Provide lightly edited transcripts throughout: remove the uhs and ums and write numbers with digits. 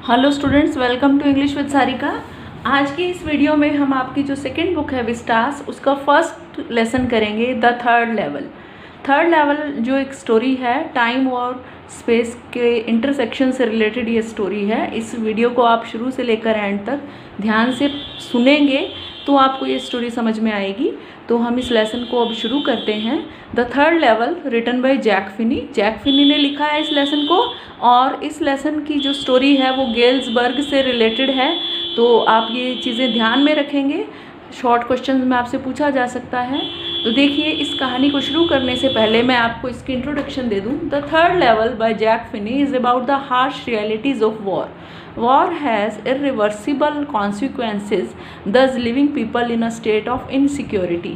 Hello students, welcome to English with Sarika. आज की इस वीडियो में हम आपकी जो सेकंड बुक है विस्टास, उसका फर्स्ट लेसन करेंगे, the third level. Third level जो एक स्टोरी है, टाइम और स्पेस के इंटरसेक्शन से रिलेटेड ये स्टोरी है। इस वीडियो को आप शुरू से लेकर एंड तक ध्यान से सुनेंगे तो आपको ये स्टोरी समझ में आएगी। तो हम इस लेसन को अब शुरू करते हैं। The third level written by Jack Finney. Jack Finney ने लिखा है इस लेसन को, और इस लेसन की जो स्टोरी है वो गेल्सबर्ग से रिलेटेड है। तो आप ये चीज़ें ध्यान में रखेंगे, शॉर्ट क्वेश्चन में आपसे पूछा जा सकता है। तो देखिए, इस कहानी को शुरू करने से पहले मैं आपको इसकी इंट्रोडक्शन दे दूं। The third level by Jack Finney is about the harsh realities of war. War has irreversible consequences, thus leaving people in a state of insecurity.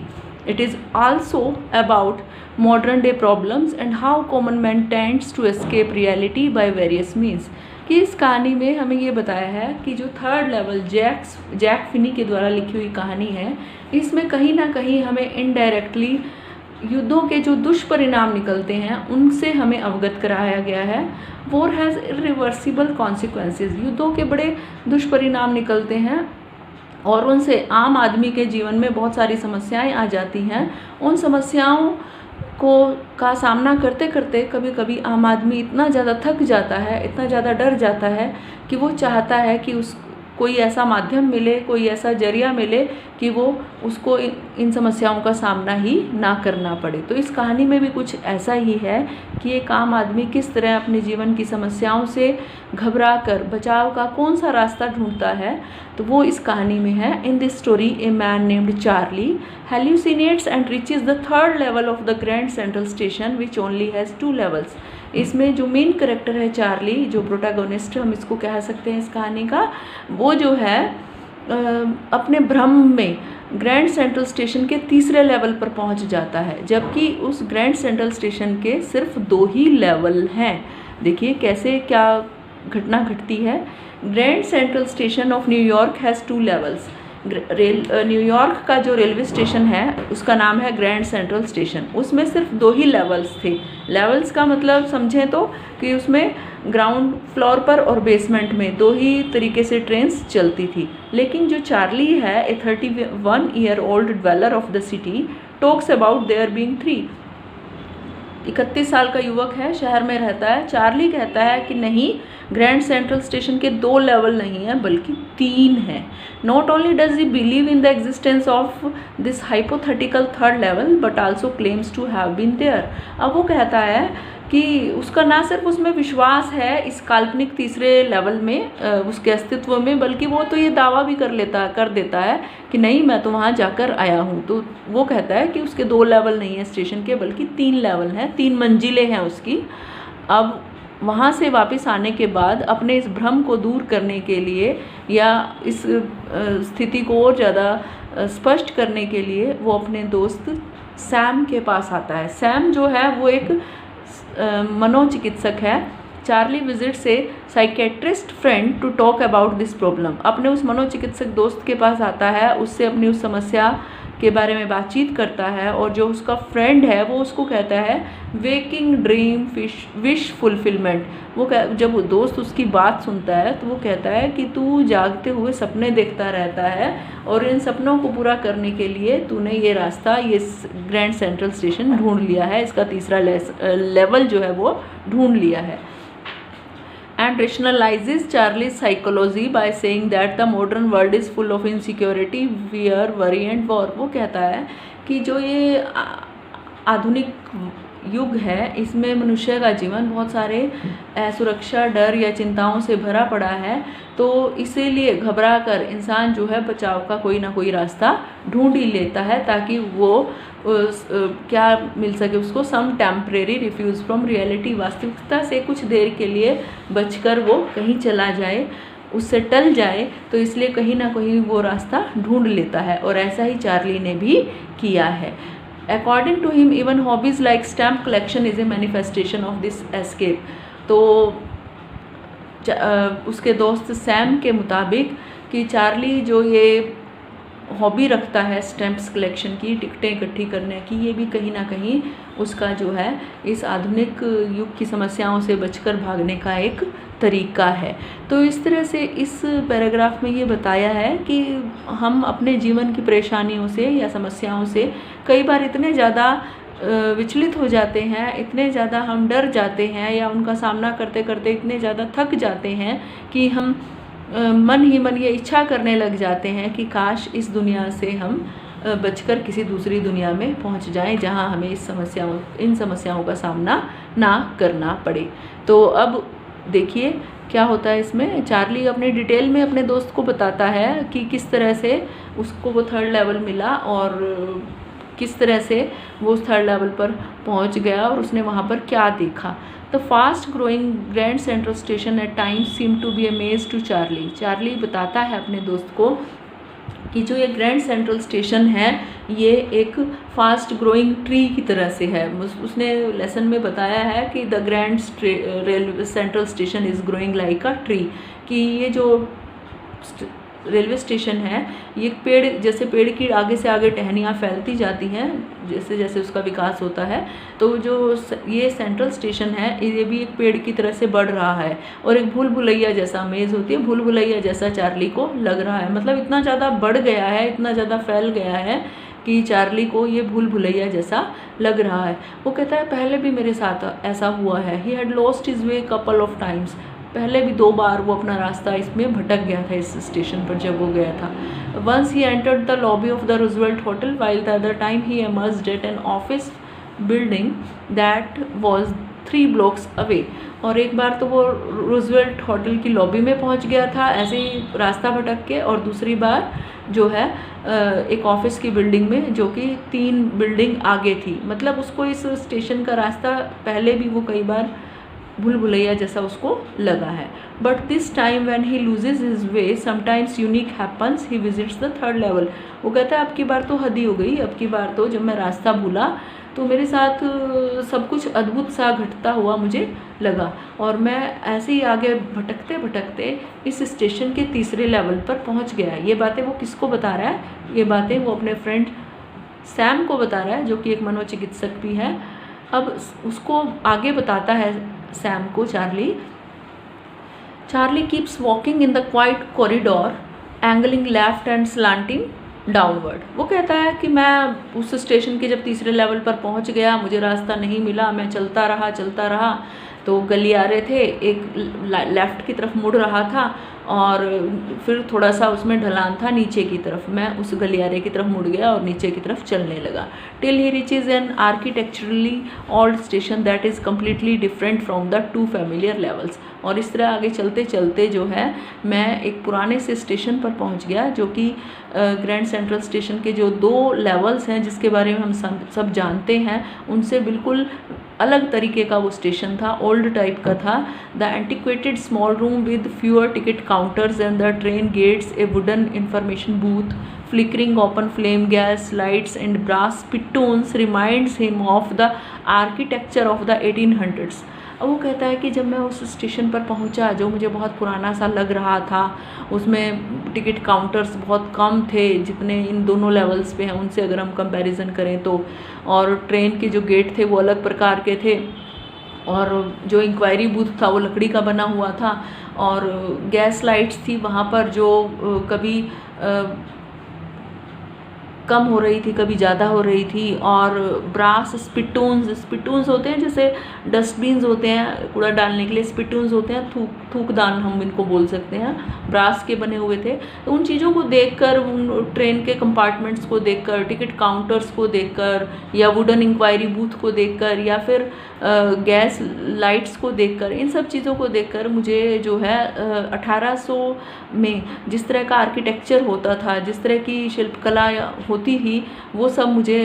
It is also about modern day problems and how common man tends to escape reality by various means. कि इस कहानी में हमें ये बताया है कि जो थर्ड लेवल जैक फिनी के द्वारा लिखी हुई कहानी है, इसमें कहीं ना कहीं हमें इनडायरेक्टली युद्धों के जो दुष्परिणाम निकलते हैं उनसे हमें अवगत कराया गया है। वॉर हैज़ इरिवर्सिबल कॉन्सिक्वेंसेस, युद्धों के बड़े दुष्परिणाम निकलते हैं और उनसे आम आदमी के जीवन में बहुत सारी समस्याएं आ जाती हैं। उन समस्याओं का सामना करते करते कभी कभी आम आदमी इतना ज़्यादा थक जाता है, इतना ज़्यादा डर जाता है कि वो चाहता है कि कोई ऐसा माध्यम मिले, कोई ऐसा जरिया मिले कि वो उसको इन समस्याओं का सामना ही ना करना पड़े। तो इस कहानी में भी कुछ ऐसा ही है कि एक आम आदमी किस तरह अपने जीवन की समस्याओं से घबरा कर बचाव का कौन सा रास्ता ढूंढता है, तो वो इस कहानी में है। In this story a man named Charlie hallucinates and reaches the third level of the Grand Central Station which only has 2 levels. इसमें जो मेन करेक्टर है चार्ली, जो प्रोटैगोनिस्ट हम इसको कह सकते हैं इस कहानी का, वो जो है अपने भ्रम में ग्रैंड सेंट्रल स्टेशन के तीसरे लेवल पर पहुंच जाता है, जबकि उस ग्रैंड सेंट्रल स्टेशन के सिर्फ 2 ही लेवल हैं। देखिए कैसे क्या घटना घटती है। Grand Central station of New York has 2 levels. New York का जो रेलवे स्टेशन है उसका नाम है ग्रैंड सेंट्रल स्टेशन। उसमें सिर्फ 2 ही लेवल्स थे। लेवल्स का मतलब समझें तो कि उसमें ग्राउंड फ्लोर पर और बेसमेंट में 2 ही तरीके से ट्रेन्स चलती थी। लेकिन जो चार्ली है, ए 31 year old dweller of the city, talks about their being 3। 31 साल का युवक है, शहर में रहता है। चार्ली कहता है कि नहीं, ग्रैंड सेंट्रल स्टेशन के 2 लेवल नहीं है बल्कि 3 हैं। Not only does he believe in the existence of this hypothetical third level but also claims to have been there. अब वो कहता है कि उसका ना सिर्फ उसमें विश्वास है इस काल्पनिक तीसरे लेवल में, उसके अस्तित्व में, बल्कि वो तो ये दावा भी कर देता है कि नहीं, मैं तो वहाँ जाकर आया हूँ। तो वो कहता है कि उसके 2 लेवल नहीं है स्टेशन के बल्कि 3 लेवल हैं, 3 मंजिलें हैं उसकी। अब वहाँ से वापस आने के बाद अपने इस भ्रम को दूर करने के लिए या इस स्थिति को और ज़्यादा स्पष्ट करने के लिए वो अपने दोस्त सैम के पास आता है। सैम जो है वो एक मनोचिकित्सक है। Charlie visits a psychiatrist friend to talk about this problem. अपने उस मनोचिकित्सक दोस्त के पास आता है, उससे अपनी उस समस्या के बारे में बातचीत करता है, और जो उसका फ्रेंड है वो उसको कहता है वेकिंग ड्रीम विश फुलफिलमेंट। जब वो दोस्त उसकी बात सुनता है तो वो कहता है कि तू जागते हुए सपने देखता रहता है और इन सपनों को पूरा करने के लिए तूने ये रास्ता, ये ग्रैंड सेंट्रल स्टेशन ढूंढ लिया है, इसका तीसरा लेवल जो है वो ढूंढ लिया है। And rationalizes Charlie's psychology by saying that the modern world is full of insecurity, fear, worry and war. वो कहता है कि जो ये आधुनिक युग है इसमें मनुष्य का जीवन बहुत सारे असुरक्षा, डर या चिंताओं से भरा पड़ा है। तो इसीलिए घबरा कर इंसान जो है बचाव का कोई ना कोई रास्ता ढूंढ ही लेता है ताकि वो क्या मिल सके उसको, सम टेम्परेरी रिफ्यूज फ्रॉम रियलिटी, वास्तविकता से कुछ देर के लिए बचकर वो कहीं चला जाए, उससे टल जाए। तो इसलिए कहीं ना कहीं वो रास्ता ढूंढ लेता है, और ऐसा ही चार्ली ने भी किया है। According to him, even hobbies like stamp collection is a manifestation of this escape. तो उसके दोस्त सैम के मुताबिक कि चार्ली जो ये हॉबी रखता है स्टैम्प्स कलेक्शन की, टिकटें इकट्ठी करने की, ये भी कहीं ना कहीं उसका जो है इस आधुनिक युग की समस्याओं से बचकर भागने का एक तरीका है। तो इस तरह से इस पैराग्राफ में ये बताया है कि हम अपने जीवन की परेशानियों से या समस्याओं से कई बार इतने ज़्यादा विचलित हो जाते हैं, इतने ज़्यादा हम डर जाते हैं या उनका सामना करते करते इतने ज़्यादा थक जाते हैं कि हम मन ही मन ये इच्छा करने लग जाते हैं कि काश इस दुनिया से हम बचकर किसी दूसरी दुनिया में पहुंच जाएं जहां हमें इन समस्याओं का सामना ना करना पड़े। तो अब देखिए क्या होता है इसमें। चार्ली अपने डिटेल में अपने दोस्त को बताता है कि किस तरह से उसको वो 3rd लेवल मिला और किस तरह से वो उस 3rd लेवल पर पहुंच गया और उसने वहाँ पर क्या देखा। The fast growing Grand Central Station at times seem to be a maze to Charlie. Charlie बताता है अपने दोस्त को कि जो ये ग्रैंड सेंट्रल स्टेशन है ये एक फास्ट ग्रोइंग ट्री की तरह से है। उसने लेसन में बताया है कि the grand railway central station is growing like a tree, कि ये जो रेलवे स्टेशन है ये पेड़, जैसे पेड़ की आगे से आगे टहनियाँ फैलती जाती हैं जैसे जैसे उसका विकास होता है, तो जो ये सेंट्रल स्टेशन है ये भी एक पेड़ की तरह से बढ़ रहा है और एक भूल भुलैया जैसा मेज़ होती है, भूल भुलैया जैसा चार्ली को लग रहा है। मतलब इतना ज़्यादा बढ़ गया है, इतना ज़्यादा फैल गया है कि चार्ली को ये भूल भुलैया जैसा लग रहा है। वो कहता है पहले भी मेरे साथ ऐसा हुआ है। He had lost his way couple of times. पहले भी 2 बार वो अपना रास्ता इसमें भटक गया था इस स्टेशन पर जब वो गया था। Once he entered the lobby of the Roosevelt hotel while the other time he emerged at an office building that was 3 blocks away. और एक बार तो वो रूजवेल्ट होटल की लॉबी में पहुंच गया था ऐसे ही रास्ता भटक के, और दूसरी बार जो है एक ऑफिस की बिल्डिंग में जो कि 3 बिल्डिंग आगे थी। मतलब उसको इस स्टेशन का रास्ता पहले भी वो कई बार भूल भुलैया जैसा उसको लगा है। But this time when he loses his way sometimes unique happens, he visits the 3rd level. वो कहता है अब की बार तो हद ही हो गई, अब की बार तो जब मैं रास्ता भूला तो मेरे साथ सब कुछ अद्भुत सा घटता हुआ मुझे लगा और मैं ऐसे ही आगे भटकते भटकते इस स्टेशन के 3रे लेवल पर पहुंच गया। ये बातें वो किसको बता रहा है? ये बातें वो अपने फ्रेंड सैम को बता रहा है जो कि एक मनोचिकित्सक भी है। अब उसको आगे बताता है सैम को Charlie keeps walking in the quite corridor angling left and slanting downward. वो कहता है कि मैं उस स्टेशन के जब 3रे लेवल पर पहुंच गया, मुझे रास्ता नहीं मिला, मैं चलता रहा तो गलियारे थे, एक लेफ़्ट की तरफ मुड़ रहा था और फिर थोड़ा सा उसमें ढलान था नीचे की तरफ। मैं उस गलियारे की तरफ मुड़ गया और नीचे की तरफ चलने लगा। Till he reaches an architecturally old station that is completely different from the 2 familiar levels. और इस तरह आगे चलते चलते जो है मैं एक पुराने से स्टेशन पर पहुंच गया जो कि ग्रैंड सेंट्रल स्टेशन के जो 2 लेवल्स हैं जिसके बारे में हम सब जानते हैं उनसे बिल्कुल अलग तरीके का वो स्टेशन था, ओल्ड टाइप का था। The antiquated small room with fewer ticket counters and the train gates, a wooden information booth, flickering open flame gas lights and brass spittoons reminds him of the architecture of the 1800s। अब वो कहता है कि जब मैं उस station पर पहुंचा जो मुझे बहुत पुराना सा लग रहा था, उसमें टिकट काउंटर्स बहुत कम थे जितने इन दोनों लेवल्स पे हैं उनसे अगर हम कंपैरिजन करें तो, और ट्रेन के जो गेट थे वो अलग प्रकार के थे और जो इंक्वायरी बूथ था वो लकड़ी का बना हुआ था और गैस लाइट्स थी वहाँ पर जो कभी कम हो रही थी कभी ज़्यादा हो रही थी, और ब्रास स्पिटून्स होते हैं जैसे डस्टबिन्स होते हैं कूड़ा डालने के लिए, स्पिटून्स होते हैं थूकदान हम इनको बोल सकते हैं, ब्रास के बने हुए थे। तो उन चीज़ों को देखकर, उन ट्रेन के कंपार्टमेंट्स को देखकर, टिकट काउंटर्स को देखकर या वुडन इंक्वायरी बूथ को देखकर या फिर गैस लाइट्स को देखकर, इन सब चीज़ों को देखकर मुझे जो है 1800 में जिस तरह का आर्किटेक्चर होता था, जिस तरह की शिल्पकला होती थी, वो सब मुझे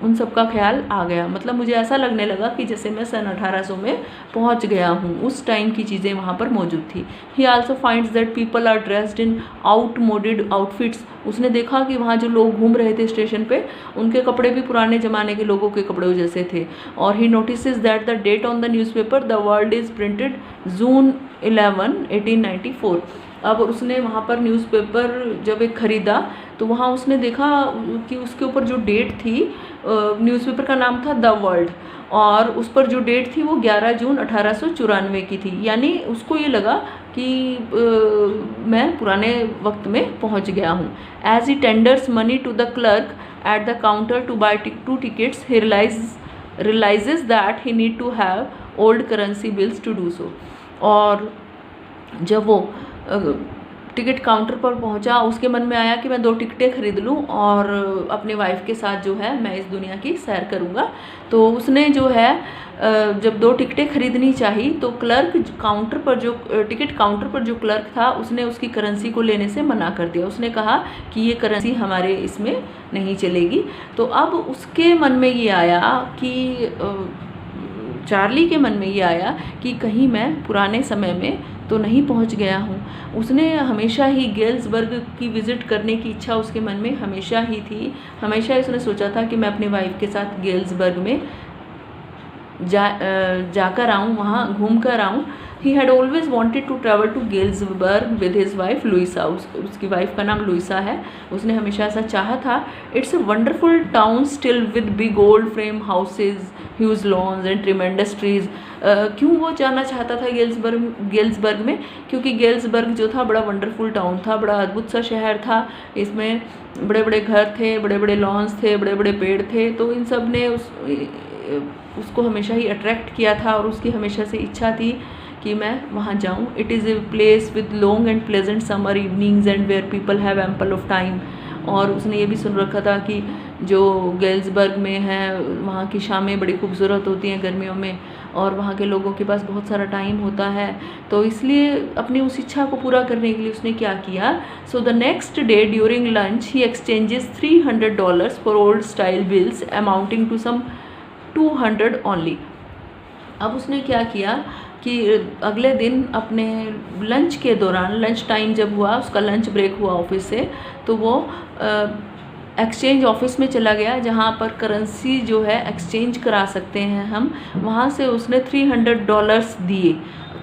उन सब का ख्याल आ गया। मतलब मुझे ऐसा लगने लगा कि जैसे मैं सन 1800 में पहुंच गया हूं, उस टाइम की चीज़ें वहां पर मौजूद थी। He also finds that people are dressed in outmoded outfits. उसने देखा कि वहाँ जो लोग घूम रहे थे स्टेशन पे, उनके कपड़े भी पुराने ज़माने के लोगों के कपड़े जैसे थे। और he notices that the date on the newspaper the world is printed June 11, 1894। अब उसने वहाँ पर न्यूज़पेपर जब एक ख़रीदा तो वहाँ उसने देखा कि उसके ऊपर जो डेट थी, न्यूज़पेपर का नाम था द वर्ल्ड, और उस पर जो डेट थी वो 11 जून 1894 की थी। यानी उसको ये लगा कि मैं पुराने वक्त में पहुंच गया हूँ। As he tenders money to the clerk at the counter to buy 2 tickets, he realizes that he need to have old currency bills to do so। और जब वो टिकट काउंटर पर पहुंचा, उसके मन में आया कि मैं 2 टिकटें खरीद लूं और अपने वाइफ के साथ जो है मैं इस दुनिया की सैर करूंगा। तो उसने जो है जब 2 टिकटें खरीदनी चाहिए तो क्लर्क काउंटर पर जो टिकट काउंटर पर जो क्लर्क था उसने उसकी करेंसी को लेने से मना कर दिया। उसने कहा कि ये करेंसी हमारे इसमें नहीं चलेगी। तो अब उसके मन में ये आया कि चार्ली के मन में ये आया कि कहीं मैं पुराने समय में तो नहीं पहुंच गया हूं। उसने हमेशा ही गेल्सबर्ग की विज़िट करने की इच्छा उसके मन में हमेशा ही थी। हमेशा ही उसने सोचा था कि मैं अपनी वाइफ के साथ गेल्सबर्ग में जाकर आऊँ, वहाँ घूम कर आऊँ। He had always wanted to travel to Galesburg with his wife Louisa. उसकी वाइफ का नाम लुइसा है। उसने हमेशा ऐसा चाहा था। It's a wonderful town still with big old frame houses, huge lawns and tremendous trees. क्यों वो जाना चाहता था गेल्सबर्ग में? क्योंकि गेल्सबर्ग जो था बड़ा वंडरफुल टाउन था, बड़ा अद्भुत सा शहर था। इसमें बड़े बड़े घर थे, बड़े बड़े लॉन्स थे, बड़े बड़े पेड़ थे। तो इन सब ने उसको हमेशा ही अट्रैक्ट किया था और उसकी हमेशा से इच्छा थी कि मैं वहाँ जाऊँ। It is a place with long and pleasant summer evenings and where people have ample of time. और उसने ये भी सुन रखा था कि जो गेल्सबर्ग में है वहाँ की शामें बड़ी खूबसूरत होती हैं गर्मियों में, और वहाँ के लोगों के पास बहुत सारा टाइम होता है। तो इसलिए अपनी उस इच्छा को पूरा करने के लिए उसने क्या किया, so the next day during lunch he exchanges $300 for old style bills amounting to some 200 only. अब उसने क्या किया कि अगले दिन अपने लंच के दौरान, लंच टाइम जब हुआ, उसका लंच ब्रेक हुआ ऑफिस से, तो वो एक्सचेंज ऑफिस में चला गया जहाँ पर करेंसी जो है एक्सचेंज करा सकते हैं हम। वहाँ से उसने $300 दिए।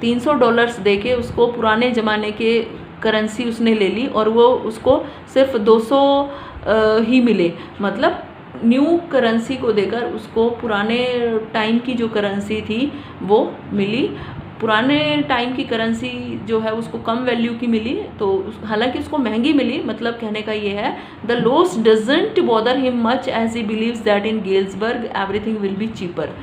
$300 दे के उसको पुराने ज़माने के करेंसी उसने ले ली और वो उसको सिर्फ 200 ही मिले। मतलब न्यू करेंसी को देकर उसको पुराने टाइम की जो करेंसी थी वो मिली। पुराने टाइम की करेंसी जो है उसको कम वैल्यू की मिली, तो हालांकि उसको महंगी मिली। मतलब कहने का ये है, the loss doesn't bother him much as he believes that in Galesburg everything will be cheaper.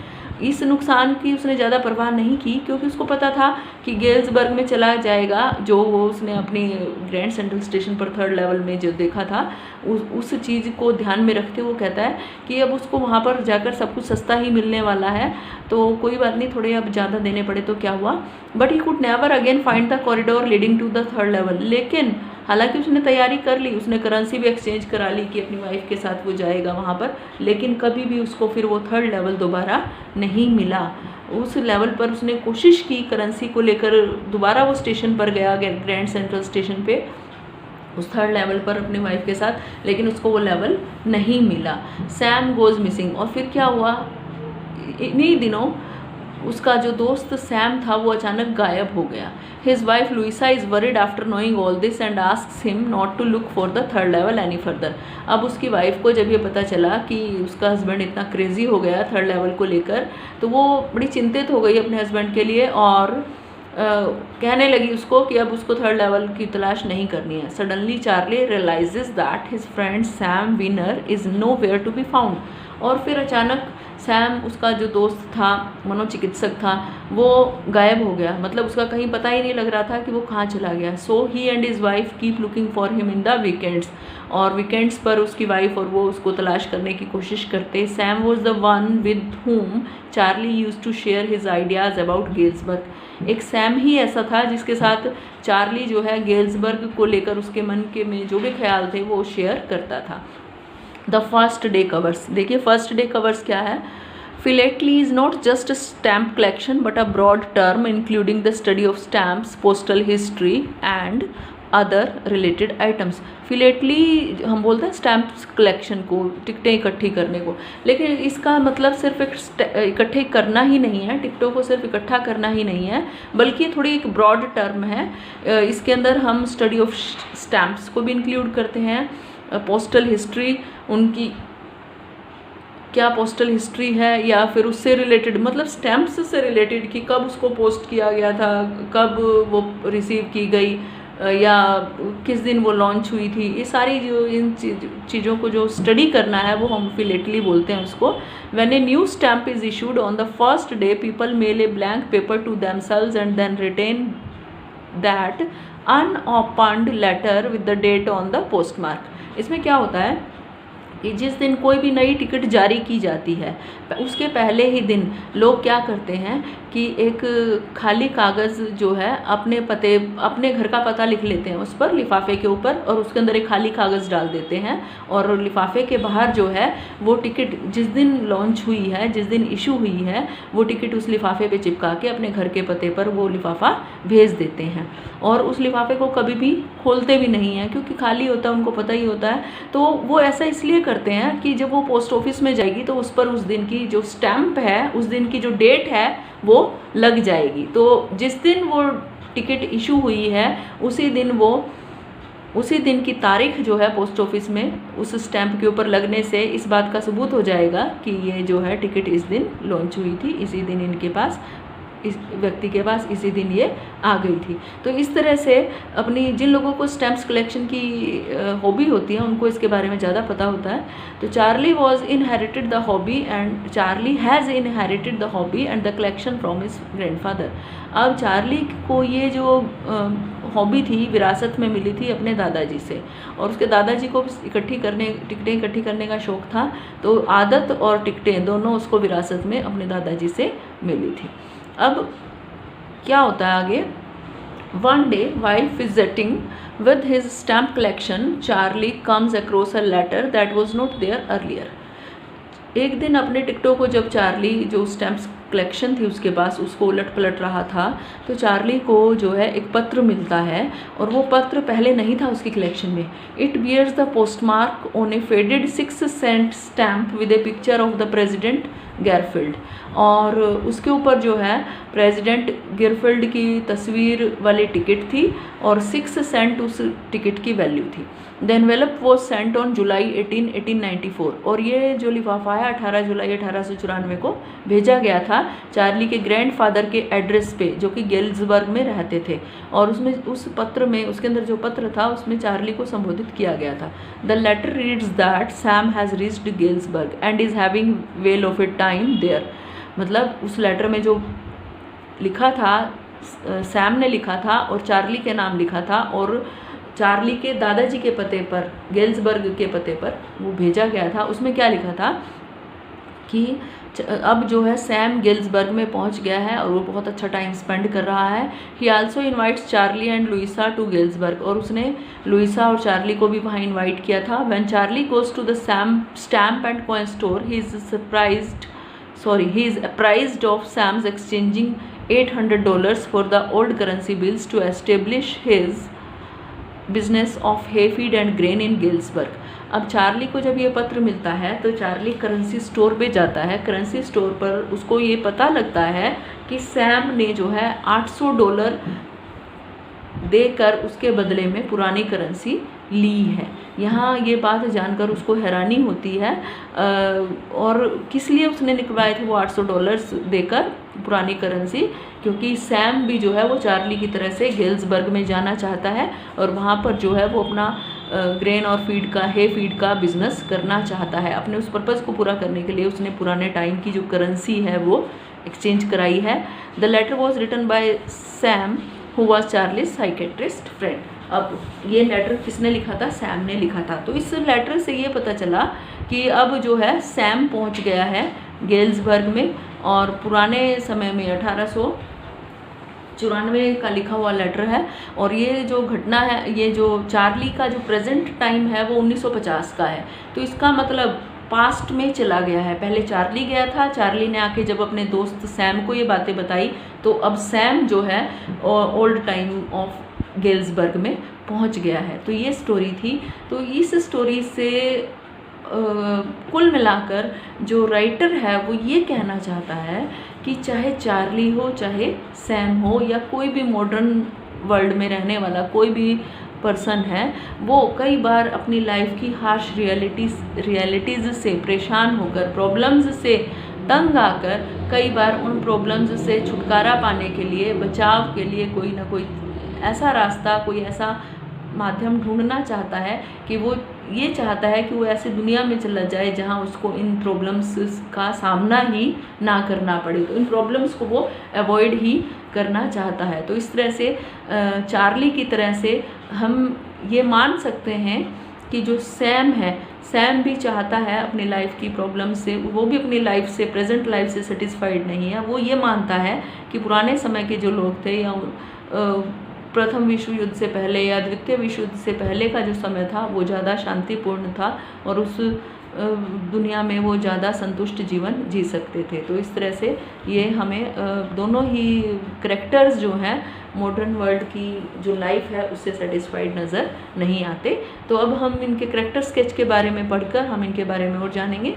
इस नुकसान की उसने ज़्यादा परवाह नहीं की क्योंकि उसको पता था कि गेल्सबर्ग में चला जाएगा, जो वो उसने अपनी ग्रैंड सेंट्रल स्टेशन पर 3rd लेवल में जो देखा था उस चीज़ को ध्यान में रखते वो कहता है कि अब उसको वहाँ पर जाकर सब कुछ सस्ता ही मिलने वाला है, तो कोई बात नहीं, थोड़े अब ज़्यादा देने पड़े तो क्या हुआ। But he could never again find the corridor leading to the 3rd level. लेकिन हालांकि उसने तैयारी कर ली, उसने करेंसी भी एक्सचेंज करा ली कि अपनी वाइफ के साथ वो जाएगा वहाँ पर, लेकिन कभी भी उसको फिर वो 3rd लेवल दोबारा नहीं मिला। उस लेवल पर उसने कोशिश की करेंसी को लेकर, दोबारा वो स्टेशन पर गया, ग्रैंड सेंट्रल स्टेशन पे, उस 3rd लेवल पर अपनी वाइफ के साथ, लेकिन उसको वो लेवल नहीं मिला। Sam goes missing. और फिर क्या हुआ, इन्हीं दिनों उसका जो दोस्त सैम था वो अचानक गायब हो गया। His wife Louisa is worried after knowing all this and asks him not to look for the 3rd level any further. अब उसकी वाइफ को जब ये पता चला कि उसका हस्बैंड इतना क्रेजी हो गया 3rd लेवल को लेकर, तो वो बड़ी चिंतित हो गई अपने हस्बैंड के लिए और कहने लगी उसको कि अब उसको 3rd लेवल की तलाश नहीं करनी है। Suddenly Charlie realises that his friend Sam Weiner is nowhere to be found. और फिर अचानक सैम, उसका जो दोस्त था, मनोचिकित्सक था, वो गायब हो गया। मतलब उसका कहीं पता ही नहीं लग रहा था कि वो कहाँ चला गया। So he and his wife keep looking for him in the weekends. और वीकेंड्स पर उसकी वाइफ और वो उसको तलाश करने की कोशिश करते। Sam was the one with whom Charlie used to share his ideas about Galesburg. एक सैम ही ऐसा था जिसके साथ चार्ली जो है गेल्सबर्ग को लेकर उसके मन के में जो भी ख्याल थे वो शेयर करता था। The first day covers. देखिए फर्स्ट डे कवर्स क्या है। Philately is not just a stamp collection but a broad term including the study of stamps, postal history and other related items. Philately हम बोलते हैं stamps collection को, टिकटें इकट्ठी करने को, लेकिन इसका मतलब सिर्फ एक इकट्ठे करना ही नहीं है, टिकटों को सिर्फ इकट्ठा करना ही नहीं है, बल्कि थोड़ी एक ब्रॉड टर्म है। इसके अंदर हम स्टडी ऑफ स्टैम्प्स को भी इंक्लूड करते हैं, पोस्टल हिस्ट्री, उनकी क्या पोस्टल हिस्ट्री है या फिर उससे रिलेटेड, मतलब स्टैम्प्स से रिलेटेड कि कब उसको पोस्ट किया गया था, कब वो रिसीव की गई या किस दिन वो लॉन्च हुई थी, ये सारी जो इन चीज़ों को जो स्टडी करना है वो हम फिलेटली बोलते हैं उसको। When a new stamp is issued on the first day people mail a blank paper to themselves and then retain that unopened letter with the date on the postmark. इसमें क्या होता है कि जिस दिन कोई भी नई टिकट जारी की जाती है उसके पहले ही दिन लोग क्या करते हैं कि एक खाली कागज़ जो है अपने पते, अपने घर का पता लिख लेते हैं उस पर लिफाफे के ऊपर, और उसके अंदर एक खाली कागज़ डाल देते हैं, और लिफाफे के बाहर जो है वो टिकट जिस दिन लॉन्च हुई है, जिस दिन इशू हुई है, वो टिकट उस लिफाफे पे चिपका के अपने घर के पते पर वो लिफाफा भेज देते हैं। और उस लिफाफे को कभी भी खोलते भी नहीं हैं क्योंकि खाली होता है, उनको पता ही होता है। तो वो ऐसा इसलिए करते हैं कि जब वो पोस्ट ऑफिस में जाएगी तो उस पर उस दिन की जो स्टैम्प है, उस दिन की जो डेट है वो लग जाएगी। तो जिस दिन वो टिकट इशू हुई है उसी दिन की तारीख जो है पोस्ट ऑफिस में उस स्टैम्प के ऊपर लगने से इस बात का सबूत हो जाएगा कि ये जो है टिकट इस दिन लॉन्च हुई थी, इसी दिन इनके पास, इस व्यक्ति के पास इसी दिन ये आ गई थी। तो इस तरह से अपनी जिन लोगों को स्टैम्प्स कलेक्शन की हॉबी होती है उनको इसके बारे में ज़्यादा पता होता है। तो Charlie has inherited the hobby and the collection from his grandfather. अब चार्ली को ये जो हॉबी थी विरासत में मिली थी अपने दादाजी से, और उसके दादाजी को टिकटें इकट्ठी करने का शौक़ था, तो आदत और टिकटें दोनों उसको विरासत में अपने दादाजी से मिली थी। अब क्या होता है आगे, one day while visiting with his stamp collection Charlie comes across a letter that was not there earlier. एक दिन अपने टिकटों को जब चार्ली जो स्टैम्प्स कलेक्शन थी उसके पास उसको उलट पलट रहा था, तो चार्ली को जो है एक पत्र मिलता है, और वो पत्र पहले नहीं था उसकी कलेक्शन में। It bears the postmark on a faded 6 cent stamp with a picture of the president Garfield, और उसके ऊपर जो है प्रेसिडेंट गेरफील्ड की तस्वीर वाली टिकट थी और 6 सेंट उस टिकट की वैल्यू थी। The envelope was sent on July 18, 1894, और ये जो लिफाफा है 18 जुलाई 1894 को भेजा गया था चार्ली के ग्रैंडफादर के एड्रेस पे जो कि गेल्सबर्ग में रहते थे, और उसमें उस पत्र में, उसके अंदर जो पत्र था उसमें चार्ली को संबोधित किया गया था। The letter reads that Sam has reached Galesburg and is having well of a time there. मतलब उस लेटर में जो लिखा था, सैम ने लिखा था और चार्ली के नाम लिखा था, और चार्ली के दादाजी के पते पर, गेल्सबर्ग के पते पर वो भेजा गया था। उसमें क्या लिखा था कि अब जो है सैम गेल्सबर्ग में पहुंच गया है और वो बहुत अच्छा टाइम स्पेंड कर रहा है। He also invites Charlie and Louisa to Galesburg, और उसने लुइसा और चार्ली को भी वहाँ इनवाइट किया था। When Charlie goes to the stamp and coin store he is apprised of Sam's exchanging $800 for the old currency bills to establish his business of hayfeed and grain in Galesburg। अब Charlie को जब ये पत्र मिलता है तो Charlie currency store पे जाता है। करेंसी स्टोर पर उसको ये पता लगता है कि सैम ने जो है $800 देकर उसके बदले में पुरानी करेंसी ली है। यहाँ ये बात जानकर उसको हैरानी होती है, और किस लिए उसने निकलवाए थे वो $800 देकर पुरानी करेंसी, क्योंकि सैम भी जो है वो चार्ली की तरह से गेल्सबर्ग में जाना चाहता है और वहाँ पर जो है वो अपना ग्रेन और फीड का बिजनेस करना चाहता है। अपने उस पर्पज़ को पूरा करने के लिए उसने पुराने टाइम की जो करेंसी है वो एक्सचेंज कराई है। The letter was written by Sam who was Charlie's psychiatrist friend. अब ये लेटर किसने लिखा था? सैम ने लिखा था। तो इस लेटर से ये पता चला कि अब जो है सैम पहुंच गया है गेल्सबर्ग में, और पुराने समय में 1894 का लिखा हुआ लेटर है, और ये जो घटना है, ये जो चार्ली का जो प्रेजेंट टाइम है वो 1950 का है। तो इसका मतलब पास्ट में चला गया है। पहले चार्ली गया था, चार्ली ने आके जब अपने दोस्त सैम को ये बातें बताई तो अब सैम जो है ओल्ड टाइम ऑफ गेल्सबर्ग में पहुंच गया है। तो ये स्टोरी थी। तो इस स्टोरी से कुल मिलाकर जो राइटर है वो ये कहना चाहता है कि चाहे चार्ली हो, चाहे सैम हो, या कोई भी मॉडर्न वर्ल्ड में रहने वाला कोई भी पर्सन है, वो कई बार अपनी लाइफ की हार्श रियलिटीज़ से परेशान होकर, प्रॉब्लम्स से तंग आकर, कई बार उन प्रॉब्लम्स से छुटकारा पाने के लिए, बचाव के लिए कोई ना कोई ऐसा रास्ता, कोई ऐसा माध्यम ढूंढना चाहता है कि वो ये चाहता है कि वो ऐसी दुनिया में चला जाए जहां उसको इन प्रॉब्लम्स का सामना ही ना करना पड़े। तो इन प्रॉब्लम्स को वो अवॉइड ही करना चाहता है। तो इस तरह से चार्ली की तरह से हम ये मान सकते हैं कि जो सैम है, सैम भी चाहता है अपनी लाइफ की प्रॉब्लम से, वो भी अपनी लाइफ से, प्रेजेंट लाइफ से सेटिस्फाइड नहीं है। वो ये मानता है कि पुराने समय के जो लोग थे, या प्रथम विश्व युद्ध से पहले या द्वितीय विश्व युद्ध से पहले का जो समय था वो ज़्यादा शांतिपूर्ण था और उस दुनिया में वो ज़्यादा संतुष्ट जीवन जी सकते थे। तो इस तरह से ये हमें दोनों ही करैक्टर्स जो हैं मॉडर्न वर्ल्ड की जो लाइफ है उससे सेटिस्फाइड नज़र नहीं आते। तो अब हम इनके करैक्टर स्केच के बारे में पढ़कर हम इनके बारे में और जानेंगे।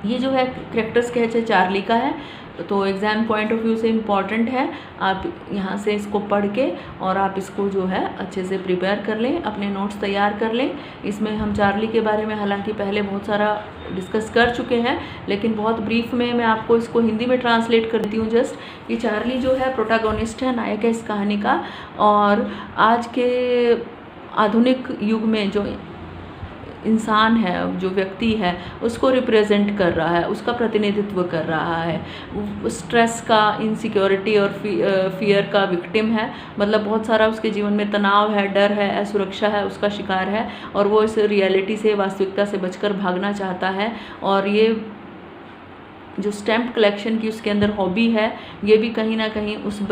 ये जो है करैक्टर स्केच है चार्ली का है, तो एग्ज़ाम पॉइंट ऑफ व्यू से इम्पॉर्टेंट है। आप यहाँ से इसको पढ़ के और आप इसको जो है अच्छे से प्रिपेयर कर लें, अपने नोट्स तैयार कर लें। इसमें हम चार्ली के बारे में हालांकि पहले बहुत सारा डिस्कस कर चुके हैं, लेकिन बहुत ब्रीफ में मैं आपको इसको हिंदी में ट्रांसलेट करती हूँ जस्ट, कि चार्ली जो है प्रोटैगनिस्ट है, नायक है इस कहानी का, और आज के आधुनिक युग में जो इंसान है, जो व्यक्ति है, उसको रिप्रेजेंट कर रहा है, उसका प्रतिनिधित्व कर रहा है। स्ट्रेस का, इनसिक्योरिटी और फियर का विक्टिम है, मतलब बहुत सारा उसके जीवन में तनाव है, डर है, असुरक्षा है, उसका शिकार है, और वो इस रियलिटी से, वास्तविकता से बचकर भागना चाहता है। और ये जो स्टैम्प कलेक्शन की उसके अंदर हॉबी है, ये भी कहीं ना कहीं उस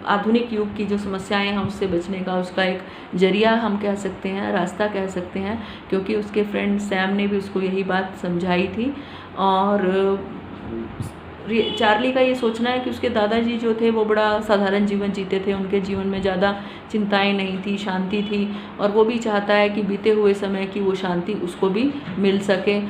आधुनिक युग की जो समस्याएं हैं उससे बचने का उसका एक जरिया हम कह सकते हैं, रास्ता कह सकते हैं, क्योंकि उसके फ्रेंड सैम ने भी उसको यही बात समझाई थी। और चार्ली का ये सोचना है कि उसके दादाजी जो थे वो बड़ा साधारण जीवन जीते थे, उनके जीवन में ज़्यादा चिंताएं नहीं थी, शांति थी, और वो भी चाहता है कि बीते हुए समय की वो शांति उसको भी मिल सके।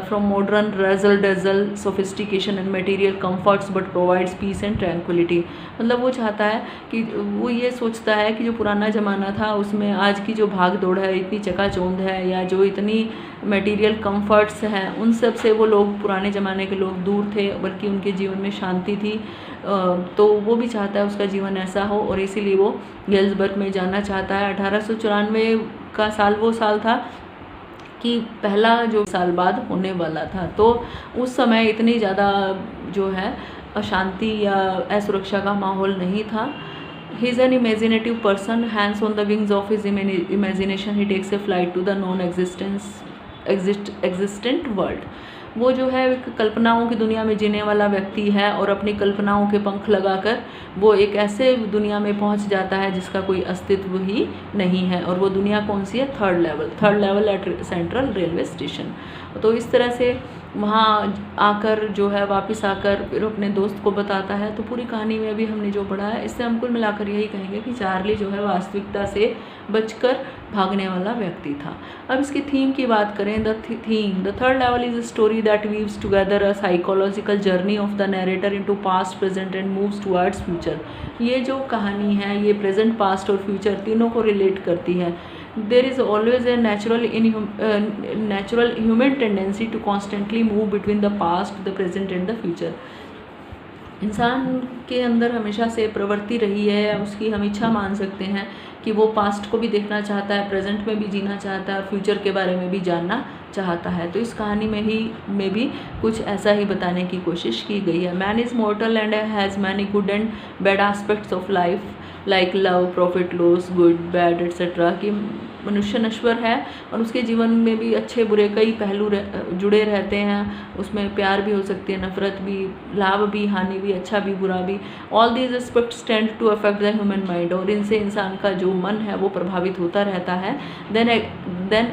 From modern razzle dazzle sophistication and material comforts but provides peace and tranquillity, मतलब वो चाहता है कि वो ये सोचता है कि जो पुराना ज़माना था उसमें आज की जो भाग दौड़ है, इतनी चकाचौंध है, या जो इतनी मटेरियल कंफर्ट्स हैं, उन सब से वो लोग, पुराने ज़माने के लोग दूर थे, बल्कि उनके जीवन में शांति थी। तो वो भी चाहता है उसका जीवन ऐसा हो, और इसीलिए वो गेल्सबर्ग में जाना चाहता है। 1894 का साल वो साल था कि पहला जो साल बाद होने वाला था, तो उस समय इतनी ज़्यादा जो है अशांति या असुरक्षा का माहौल नहीं था। He is an imaginative person, hands on the wings of his imagination he takes a flight to the existent world। वो जो है कल्पनाओं की दुनिया में जीने वाला व्यक्ति है, और अपनी कल्पनाओं के पंख लगाकर वो एक ऐसे दुनिया में पहुंच जाता है जिसका कोई अस्तित्व ही नहीं है। और वो दुनिया कौन सी है? Third level at central railway station. तो इस तरह से वहाँ आकर जो है, वापस आकर फिर अपने दोस्त को बताता है। तो पूरी कहानी में अभी हमने जो पढ़ा है, इससे हम कुल मिलाकर यही कहेंगे कि चार्ली जो है वास्तविकता से बचकर भागने वाला व्यक्ति था। अब इसकी थीम की बात करें, the third level is a story that weaves together a psychological journey of the narrator into past, present and moves towards future. ये जो कहानी है ये प्रेजेंट, पास्ट और फ्यूचर तीनों को रिलेट करती है। There is always a natural human tendency to constantly move between the past, the present and the future। इंसान के अंदर हमेशा से प्रवृत्ति रही है, उसकी हम इच्छा मान सकते हैं कि वो पास्ट को भी देखना चाहता है, प्रेजेंट में भी जीना चाहता है, और फ्यूचर के बारे में भी जानना चाहता है। तो इस कहानी में भी कुछ ऐसा ही बताने की कोशिश की गई है। Man is मॉर्टल and has many good and bad aspects of life. Like love, profit, loss, good, bad etcetera, कि मनुष्य नश्वर है और उसके जीवन में भी अच्छे बुरे कई पहलू जुड़े रहते हैं। उसमें प्यार भी हो सकती है, नफरत भी, लाभ भी, हानि भी, अच्छा भी, बुरा भी। All these aspects tend to affect the human mind, और इनसे इंसान का जो मन है वो प्रभावित होता रहता है। Then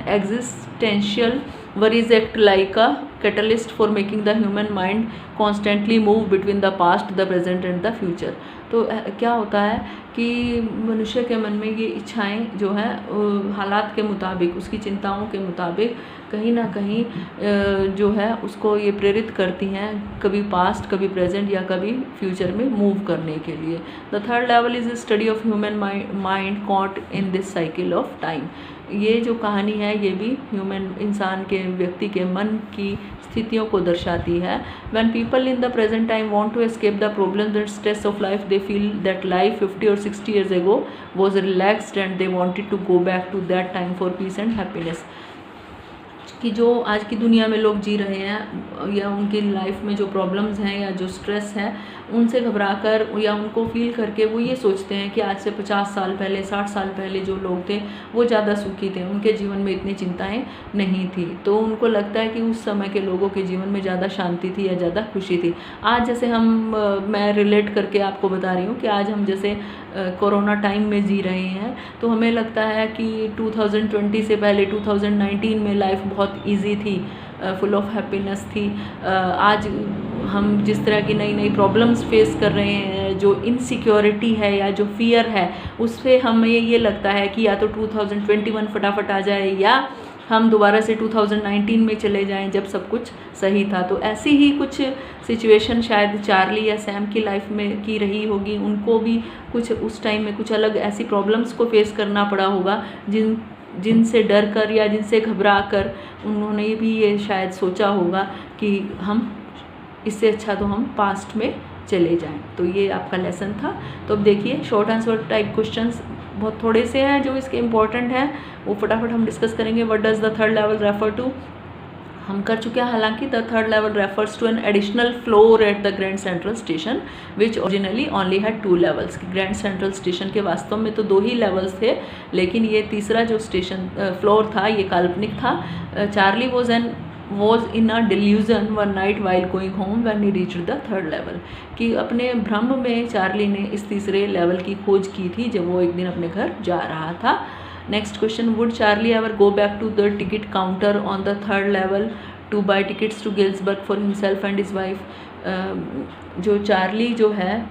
existential worries act like a catalyst for making the human mind constantly move between the past, the present and the future। तो क्या होता है कि मनुष्य के मन में ये इच्छाएं जो हैं हालात के मुताबिक, उसकी चिंताओं के मुताबिक कहीं ना कहीं जो है उसको ये प्रेरित करती हैं, कभी पास्ट, कभी प्रेजेंट या कभी फ्यूचर में मूव करने के लिए। The third level is study of human mind caught in this cycle of time. ये जो कहानी है ये भी इंसान के, व्यक्ति के मन की स्थितियों को दर्शाती है। When people in the present time want to escape the problems and stress of life, they feel that life 50 और 60 years ago was relaxed and they wanted to go back to that time for peace and happiness। कि जो आज की दुनिया में लोग जी रहे हैं या उनकी लाइफ में जो प्रॉब्लम्स हैं या जो स्ट्रेस है, उनसे घबराकर या उनको फील करके वो ये सोचते हैं कि आज से 50 साल पहले, 60 साल पहले जो लोग थे वो ज़्यादा सुखी थे, उनके जीवन में इतनी चिंताएं नहीं थी। तो उनको लगता है कि उस समय के लोगों के जीवन में ज़्यादा शांति थी या ज़्यादा खुशी थी। आज जैसे मैं रिलेट करके आपको बता रही हूँ कि आज हम जैसे कोरोना टाइम में जी रहे हैं, तो हमें लगता है कि 2020 से पहले 2019 में लाइफ बहुत ईजी थी, फुल ऑफ हैप्पीनेस थी। आज हम जिस तरह की नई नई प्रॉब्लम्स फेस कर रहे हैं, जो इनसिक्योरिटी है या जो फियर है, उससे हमें ये लगता है कि या तो 2021 फटाफट आ जाए या हम दोबारा से 2019 में चले जाएं जब सब कुछ सही था। तो ऐसी ही कुछ सिचुएशन शायद चार्ली या सैम की लाइफ में की रही होगी। उनको भी कुछ उस टाइम में कुछ अलग ऐसी प्रॉब्लम्स को फेस करना पड़ा होगा जिनसे डर कर या जिनसे घबरा कर उन्होंने भी ये शायद सोचा होगा कि हम इससे अच्छा तो हम पास्ट में चले जाएं। तो ये आपका लेसन था। तो अब देखिए शॉर्ट आंसर टाइप क्वेश्चंस बहुत थोड़े से हैं जो इसके इम्पोर्टेंट हैं, वो फटाफट हम डिस्कस करेंगे। What does the third level refer to, हम कर चुके हैं। हालांकि the third level refers to an additional floor at the Grand Central Station which originally only had 2 levels। Grand Central Station के वास्तव में तो 2 ही लेवल्स थे, लेकिन ये तीसरा जो स्टेशन फ्लोर था ये काल्पनिक था। Charlie was in a delusion one night while going home when he reached the third level। कि अपने भ्रम में चार्ली ने इस तीसरे लेवल की खोज की थी जब वो एक दिन अपने घर जा रहा था। Next question, would Charlie ever go back to the ticket counter on the third level to buy tickets to Galesburg for himself and his wife. जो चार्ली जो है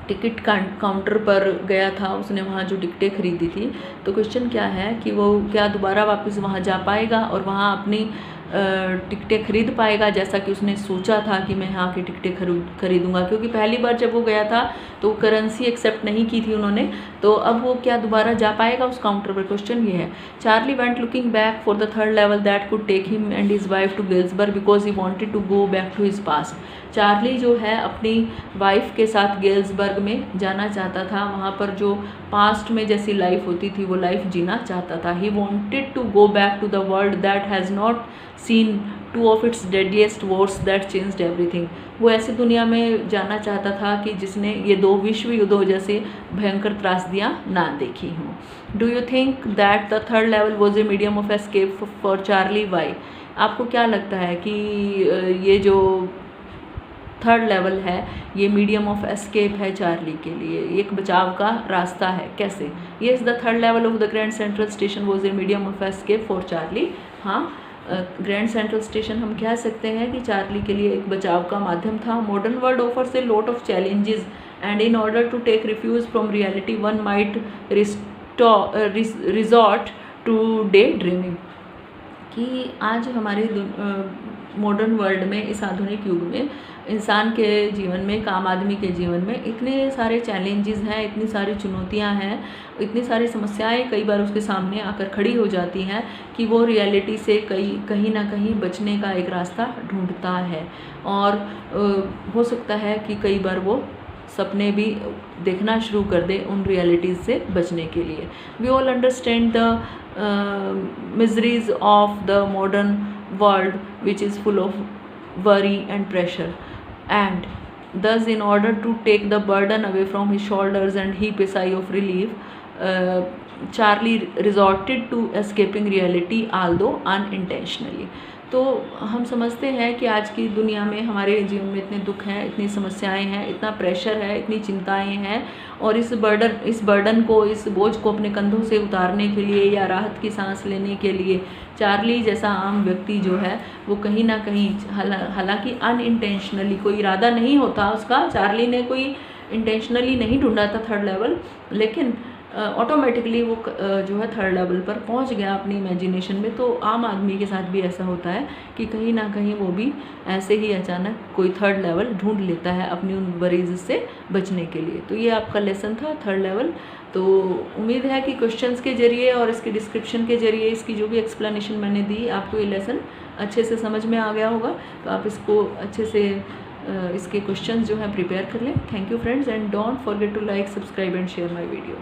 टिकट काउंटर पर गया था, उसने वहाँ जो टिकटें खरीदी थी, तो क्वेश्चन क्या है कि वो क्या दोबारा वापस वहाँ जा पाएगा और वहाँ अपनी टिकटें खरीद पाएगा जैसा कि उसने सोचा था कि मैं यहाँ की टिकटें खरीदूंगा। क्योंकि पहली बार जब वो गया था तो करेंसी एक्सेप्ट नहीं की थी उन्होंने, तो अब वो क्या दोबारा जा पाएगा उस काउंटर पर, क्वेश्चन ये है। Charlie went looking back for the third level that could take him and his wife to Galesburg because he wanted to go back to his past. Charlie जो है अपनी वाइफ के साथ गिल्सबर्ग में जाना चाहता था, वहाँ पर जो पास्ट में जैसी लाइफ होती थी वो लाइफ जीना चाहता था। He wanted to go back to the world that has not seen 2 of its deadliest wars that changed everything। वो ऐसी दुनिया में जाना चाहता था कि जिसने ये 2 विश्व युद्धों जैसे भयंकर त्रासदियाँ ना देखी हों। Do you think that the third level was a medium of escape for Charlie, why? आपको क्या लगता है कि ये जो थर्ड लेवल है ये मीडियम ऑफ एस्केप है चार्ली के लिए, एक बचाव का रास्ता है, कैसे? Yes, the third level of the Grand Central station was a medium of escape for Charlie. हाँ, ग्रैंड सेंट्रल स्टेशन हम कह सकते हैं कि चार्ली के लिए एक बचाव का माध्यम था। Modern world offers a lot of challenges and in order to take refuge from reality one might resort to daydreaming. कि आज हमारे मॉडर्न वर्ल्ड में, इस आधुनिक युग में, इंसान के जीवन में, आम आदमी के जीवन में इतने सारे चैलेंजेस हैं, इतनी सारी चुनौतियां हैं, इतनी सारी समस्याएं कई बार उसके सामने आकर खड़ी हो जाती हैं कि वो रियलिटी से कहीं ना कहीं बचने का एक रास्ता ढूंढता है। और हो सकता है कि कई बार वो सपने भी देखना शुरू कर दे उन रियलिटीज़ से बचने के लिए। We all understand the miseries of the modern world which is full of worry and pressure, and Thus, in order to take the burden away from his shoulders and heap a sigh of relief, Charlie resorted to escaping reality, although unintentionally. तो हम समझते हैं कि आज की दुनिया में हमारे जीवन में इतने दुख हैं, इतनी समस्याएं हैं, इतना प्रेशर है, इतनी चिंताएं हैं, और इस बर्डन को, इस बोझ को अपने कंधों से उतारने के लिए या राहत की सांस लेने के लिए चार्ली जैसा आम व्यक्ति जो है वो कहीं ना कहीं, हालांकि अनइंटेंशनली, कोई इरादा नहीं होता उसका, चार्ली ने कोई इंटेंशनली नहीं ढूंढा था थर्ड लेवल, लेकिन ऑटोमेटिकली वो जो है थर्ड लेवल पर पहुंच गया अपनी इमेजिनेशन में। तो आम आदमी के साथ भी ऐसा होता है कि कहीं ना कहीं वो भी ऐसे ही अचानक कोई थर्ड लेवल ढूंढ लेता है अपनी उन वरीज से बचने के लिए। तो ये आपका लेसन था थर्ड लेवल। तो उम्मीद है कि क्वेश्चंस के जरिए और इसके डिस्क्रिप्शन के जरिए इसकी जो भी एक्सप्लेनेशन मैंने दी, आपको ये लेसन अच्छे से समझ में आ गया होगा। तो आप इसको अच्छे से इसके क्वेश्चंस जो हैं प्रिपेयर कर लें। Thank you friends, and don't forget to like, subscribe and share my video.